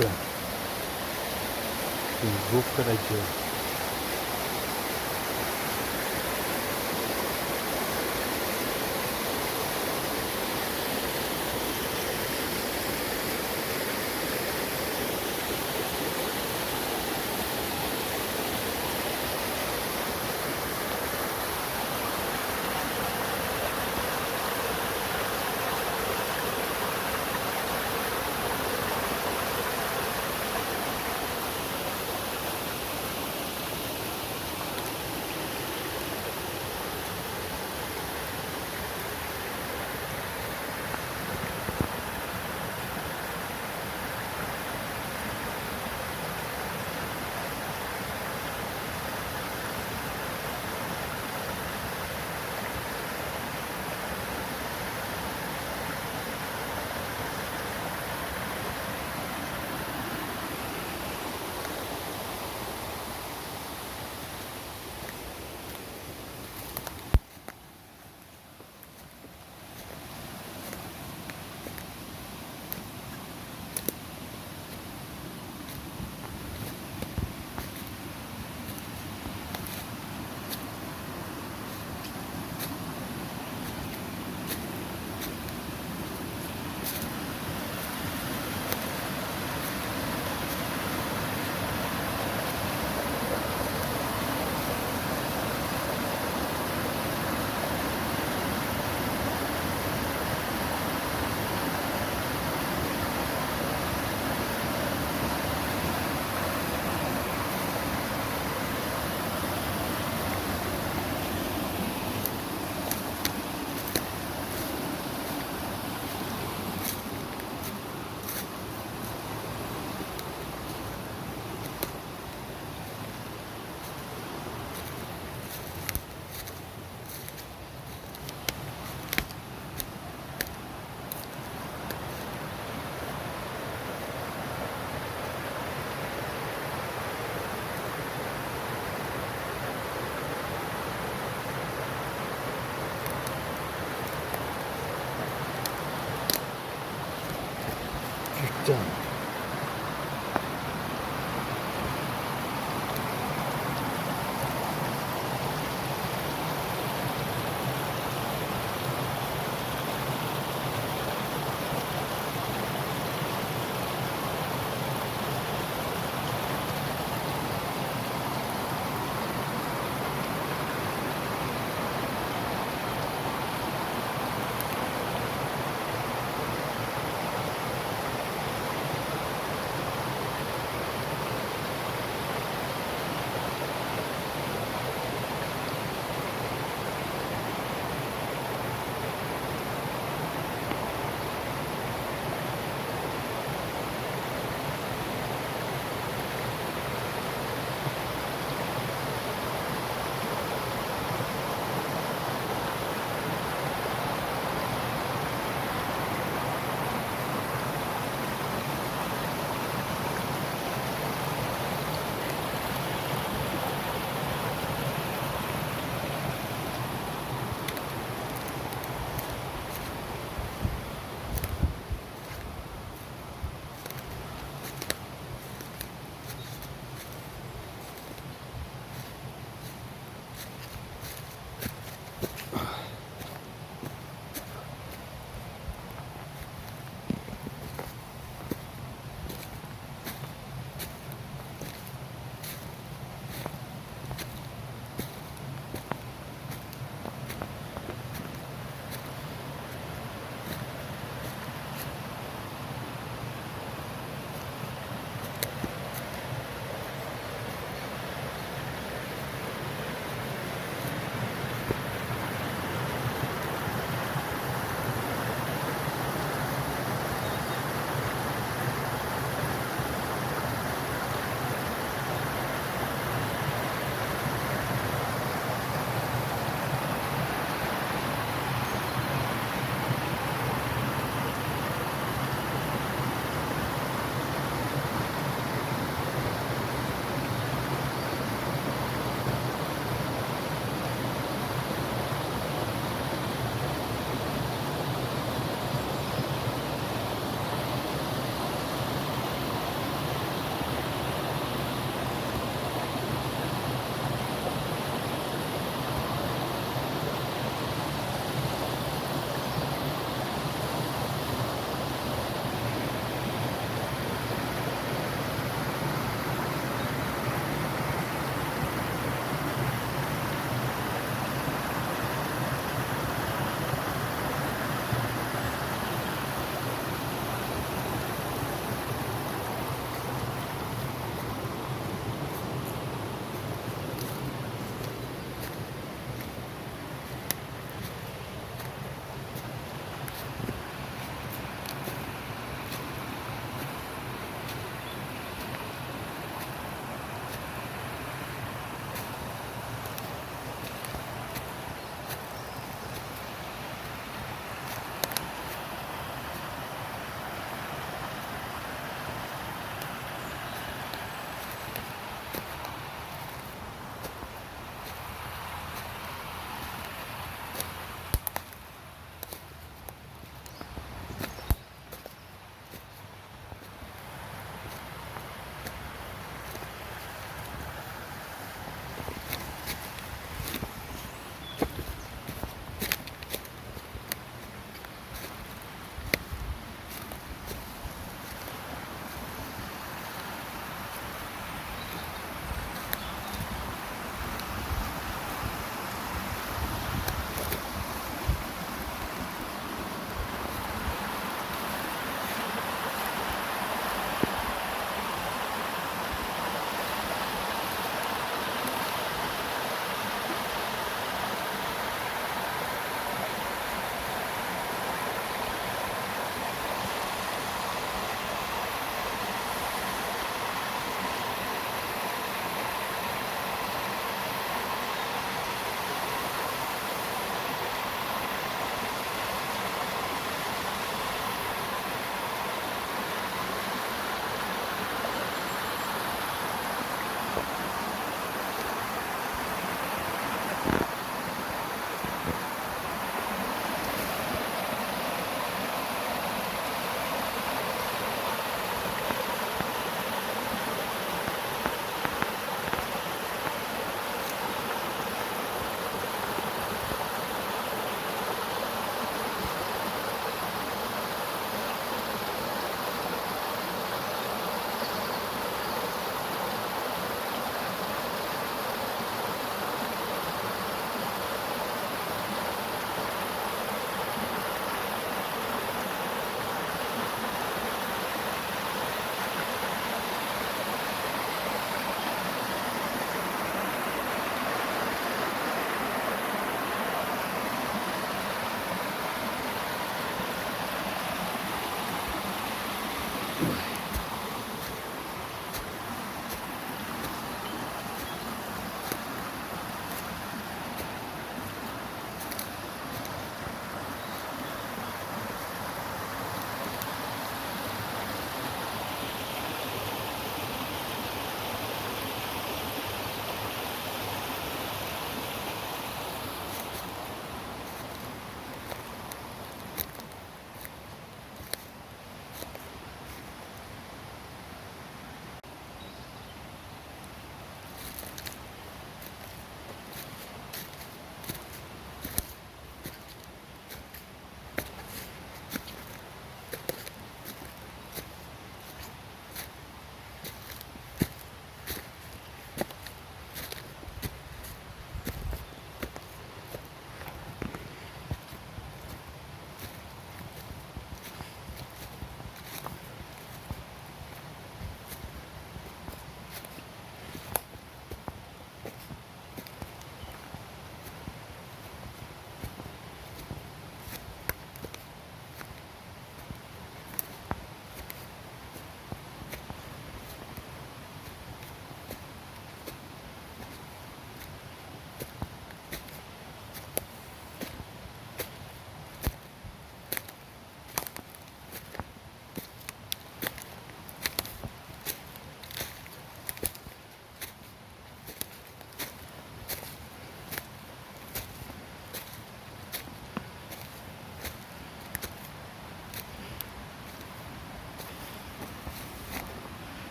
gouffre là. Une gouffre naturelle.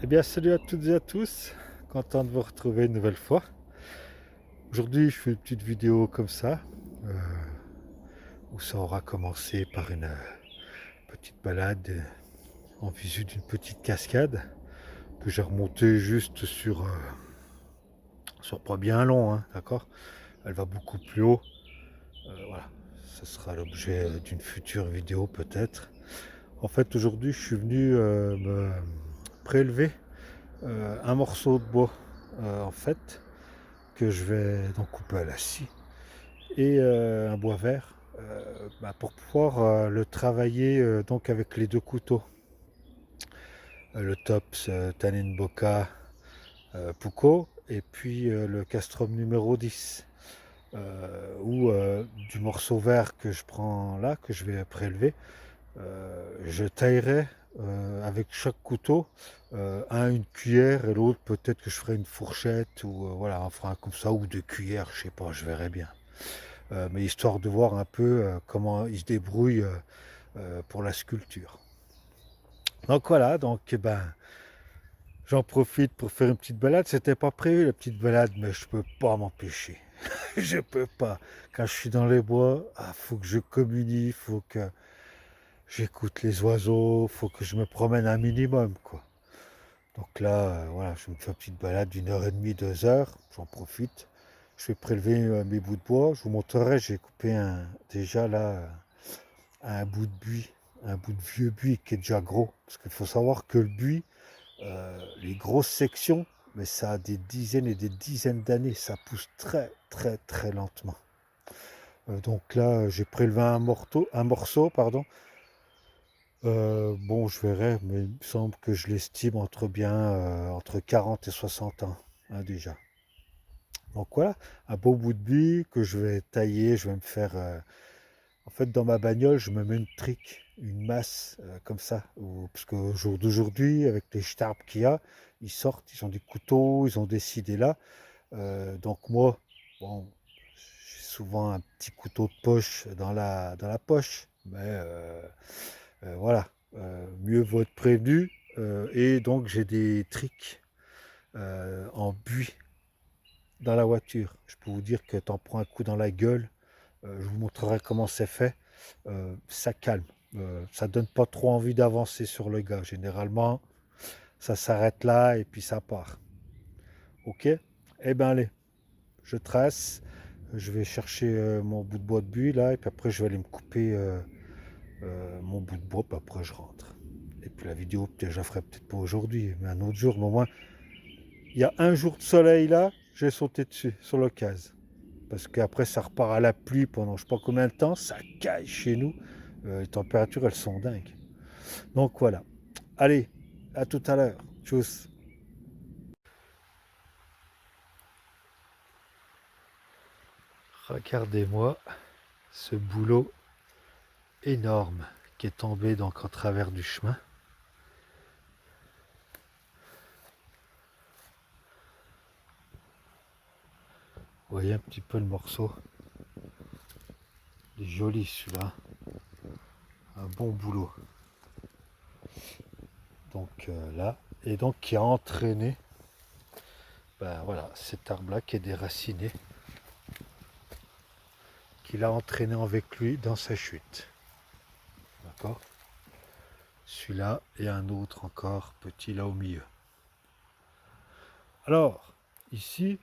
bien, salut à toutes et à tous, content de vous retrouver une nouvelle fois. Aujourd'hui, je fais une petite vidéo comme ça, euh, où ça aura commencé par une petite balade en visu d'une petite cascade que j'ai remontée juste sur pas bien long, hein, d'accord. Elle va beaucoup plus haut, voilà. Ce sera l'objet d'une future vidéo peut-être. En fait, aujourd'hui, je suis venu me prélever un morceau de bois, en fait, que je vais donc couper à la scie et un bois vert pour pouvoir le travailler donc avec les deux couteaux. Le Tops Tanenboka Puko et puis le Castrum numéro 10. Ou du morceau vert que je prends là, que je vais prélever, je taillerai avec chaque couteau, un une cuillère et l'autre peut-être que je ferai une fourchette ou voilà, on fera un comme ça ou deux cuillères, je sais pas, je verrai bien. Mais histoire de voir un peu comment il se débrouille pour la sculpture. Donc voilà, donc j'en profite pour faire une petite balade. C'était pas prévu la petite balade, mais je peux pas m'empêcher. Je peux pas. Quand je suis dans les bois, faut que je communie, faut que j'écoute les oiseaux, faut que je me promène un minimum, quoi. Donc là, voilà, je me fais une petite balade d'une heure et demie, 2 heures, j'en profite. Je vais prélever mes bouts de bois. Je vous montrerai, j'ai coupé déjà là un bout de buis, un bout de vieux buis qui est déjà gros. Parce qu'il faut savoir que le buis, les grosses sections, mais ça a des dizaines et des dizaines d'années. Ça pousse très très très lentement. Donc là, j'ai prélevé un morceau, pardon. Bon, je verrai, mais il me semble que je l'estime entre 40 et 60 ans, hein, déjà. Donc voilà, un beau bout de buis que je vais tailler, je vais me faire... en fait, dans ma bagnole, je me mets une trique, une masse, comme ça. Parce qu'au jour d'aujourd'hui, avec les starbs qu'il y a, ils sortent, ils ont des couteaux, ils ont des cides là. Donc moi, bon, j'ai souvent un petit couteau de poche dans la poche. Mais voilà, mieux vaut être prévenu. Et donc j'ai des tricks en buis dans la voiture. Je peux vous dire que t'en prends un coup dans la gueule. Je vous montrerai comment c'est fait. Ça calme. Ça donne pas trop envie d'avancer sur le gars. Généralement, ça s'arrête là et puis ça part. Ok? Eh ben allez, je trace. Je vais chercher mon bout de bois de buis là et puis après je vais aller me couper mon bout de bois. Puis après je rentre. Et puis la vidéo, peut-être je la ferai peut-être pas aujourd'hui, mais un autre jour. Mais au moins, il y a un jour de soleil là, j'ai sauté dessus sur l'occasion. Parce qu'après ça repart à la pluie pendant je sais pas combien de temps, ça caille chez nous. Les températures elles sont dingues. Donc voilà. Allez, à tout à l'heure. Tchuss. Regardez-moi ce boulot énorme qui est tombé donc en travers du chemin. Vous voyez un petit peu le morceau. Il est joli celui-là. Un bon boulot. Donc là, et donc qui a entraîné voilà, cet arbre-là qui est déraciné, qui l'a entraîné avec lui dans sa chute. D'accord? Celui-là et un autre encore petit là au milieu. Alors, ici,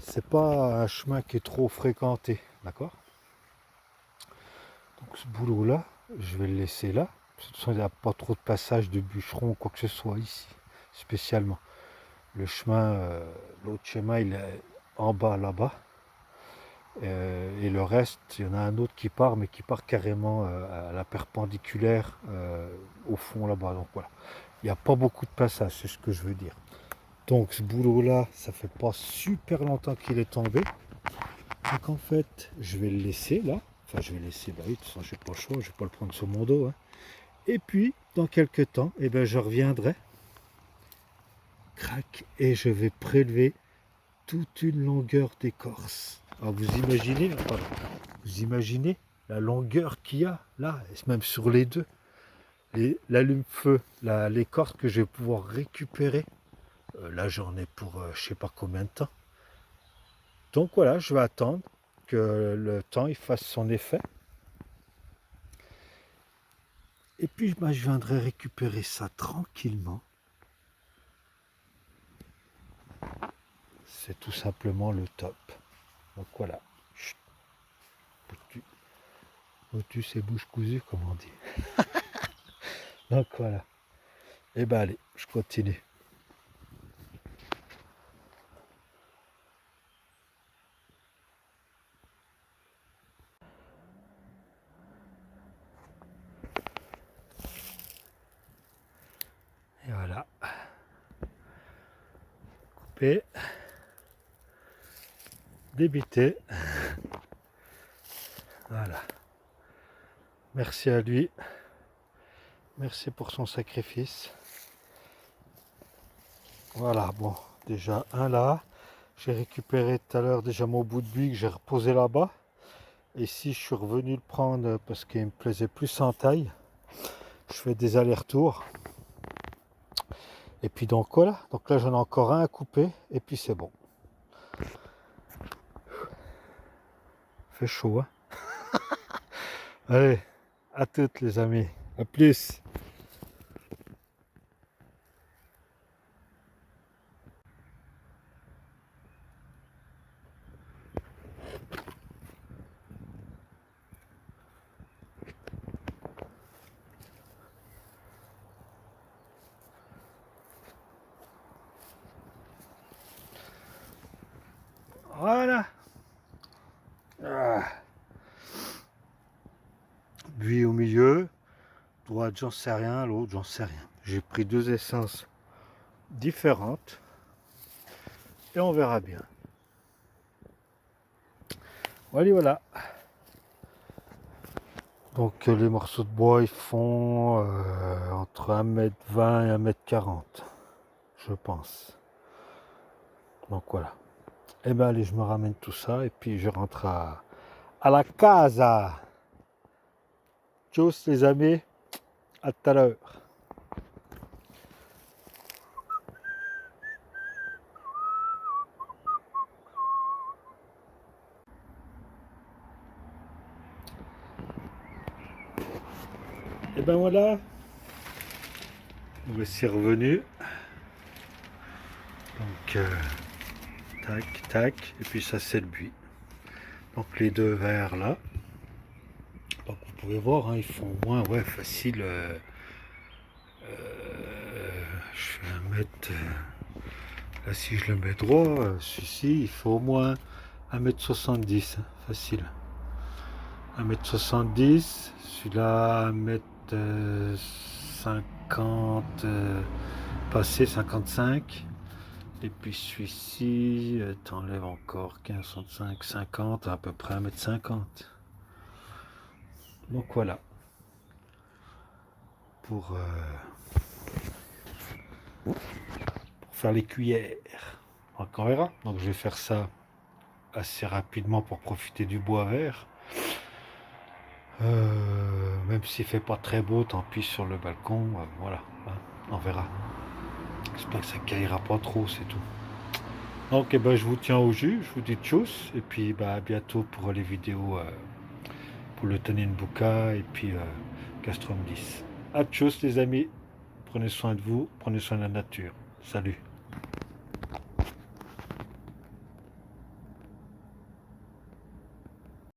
c'est pas un chemin qui est trop fréquenté, d'accord? Donc ce boulot-là, je vais le laisser là. De toute façon, il n'y a pas trop de passage de bûcherons ou quoi que ce soit ici, spécialement. Le chemin, l'autre chemin, il est en bas là-bas. Et le reste, il y en a un autre qui part, mais qui part carrément à la perpendiculaire au fond là-bas. Donc voilà, il n'y a pas beaucoup de passage, c'est ce que je veux dire. Donc ce boulot-là, ça fait pas super longtemps qu'il est tombé. Donc en fait, je vais le laisser là. Enfin, je vais laisser, bah oui, de toute façon, j'ai pas le choix, je vais pas le prendre sur mon dos, hein. Et puis, dans quelques temps, eh ben, je reviendrai, crac, et je vais prélever toute une longueur d'écorce. Alors vous imaginez la longueur qu'il y a là, et même sur les deux. l'allume-feu, l'écorce que je vais pouvoir récupérer. Là, j'en ai pour je sais pas combien de temps. Donc voilà, je vais attendre que le temps il fasse son effet. Et puis bah, je viendrai récupérer ça tranquillement. C'est tout simplement le top. Donc voilà. Chut. Motus et bouche cousue, comme on dit. Donc voilà. Et ben allez, je continue. Et voilà. Coupé. Débité. Voilà. Merci à lui. Merci pour son sacrifice. Voilà, bon, déjà un là. J'ai récupéré tout à l'heure déjà mon bout de buis que j'ai reposé là-bas. Et ici, je suis revenu le prendre parce qu'il me plaisait plus en taille. Je fais des allers-retours. Et puis donc voilà, donc là j'en ai encore un à couper et puis c'est bon. Fait chaud, hein. Allez, à toutes les amis, à plus. Voilà. Ah. Buis au milieu, droite j'en sais rien, l'autre j'en sais rien. J'ai pris deux essences différentes et on verra bien. Voilà, voilà. Donc les morceaux de bois ils font entre 1,20 m et 1,40 m, je pense. Donc voilà. Et ben allez, je me ramène tout ça et puis je rentre à la casa. Tchuss les amis, à tout à l'heure. Et ben voilà, voici revenu. Donc tac, tac, et puis ça c'est le buis. Donc les deux verres là. Donc vous pouvez voir, hein, ils font au moins ouais, facile. Je fais 1 mètre. Là si je le mets droit, celui-ci il faut au moins 1,70 m, hein, facile. 1,70 m, celui-là 1,50 m passé, 55. Et puis celui-ci, t'enlèves encore 15, 65, 50, à peu près 1,50 m. Donc voilà. Pour faire les cuillères. Donc on verra. Donc je vais faire ça assez rapidement pour profiter du bois vert. Même s'il fait pas très beau, tant pis sur le balcon. Voilà, hein, on verra. J'espère que ça caillera pas trop, c'est tout. Donc eh ben, je vous tiens au jus, je vous dis tchuss, et puis bah, à bientôt pour les vidéos pour le Tonine-Bouka et puis Castrum 10. À tchuss les amis, prenez soin de vous, prenez soin de la nature. Salut.